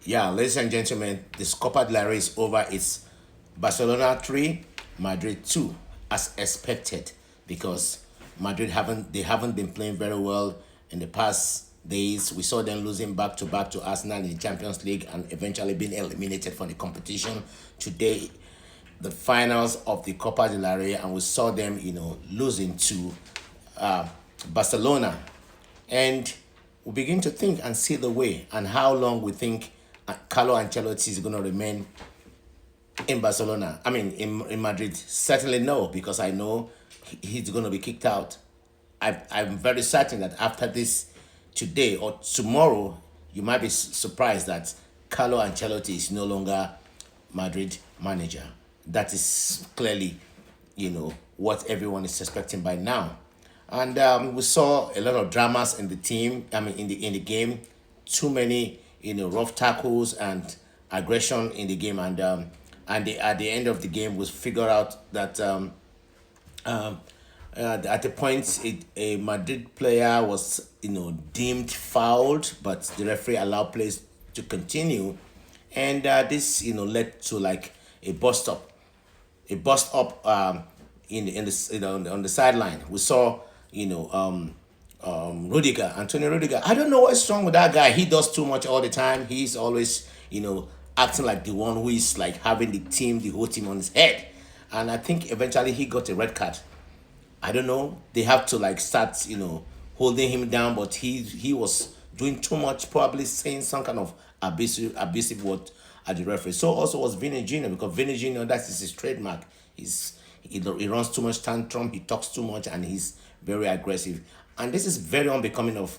Yeah, ladies and gentlemen, this Copa del Rey is over. It's Barcelona 3, Madrid 2, as expected, because Madrid haven't been playing very well in the past days. We saw them losing back to back to Arsenal in the Champions League and eventually being eliminated from the competition. Today, the finals of the Copa del Rey, and we saw them, losing to uh, Barcelona. And we begin to think and see the way and how long we think Carlo Ancelotti is going to remain in Barcelona. I mean, in Madrid. Certainly no, because I know he's going to be kicked out. I'm very certain that after this, today or tomorrow, you might be surprised that Carlo Ancelotti is no longer Madrid manager. That is clearly, what everyone is suspecting by now. And we saw a lot of dramas in the team. I mean, in the game, too many rough tackles and aggression in the game, and at the end of the game, we figure out that at the point a Madrid player was deemed fouled, but the referee allowed plays to continue, and this led to like a bust up in the on the sideline. We saw Rudiger, Antonio Rudiger. I don't know what's wrong with that guy. He does too much all the time. He's always acting like the one who is like having the whole team on his head, and I think eventually he got a red card. I don't know. They have to like start, holding him down, but he was doing too much, probably saying some kind of abusive word at the referee. So also was Vinny Jr. because Vinny Jr. That is his trademark. He runs too much tantrum. He talks too much, and he's very aggressive. And this is very unbecoming of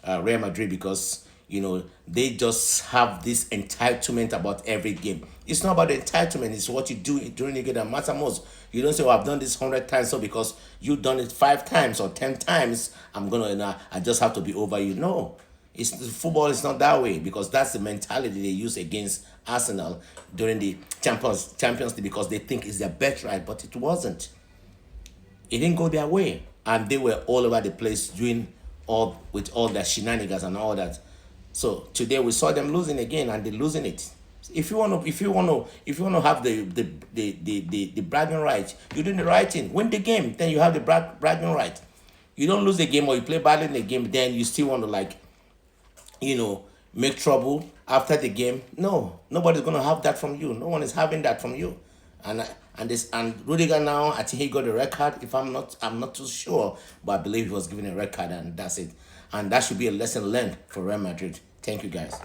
Real Madrid because they just have this entitlement about every game. It's not about the entitlement; it's what you do during the game that matters most. You don't say, "Oh, I've done this 100 times, so because you've done it 5 times or 10 times, I'm gonna, I just have to be over you." No, it's football is not that way because that's the mentality they use against Arsenal during the Champions League because they think it's their birthright, but it wasn't. It didn't go their way, and they were all over the place doing all with all their shenanigans and all that. So today we saw them losing again, and they're losing it. If you want to have the bragging right, you're doing the right thing. Win the game, then you have the bragging right. You don't lose the game or you play badly in the game, then you still want to like make trouble after the game. No, nobody's gonna have that from you. No one is having that from you. And Rudiger now, I think he got a red card. If I'm not too sure, but I believe he was given a red card, and that's it. And that should be a lesson learned for Real Madrid. Thank you, guys.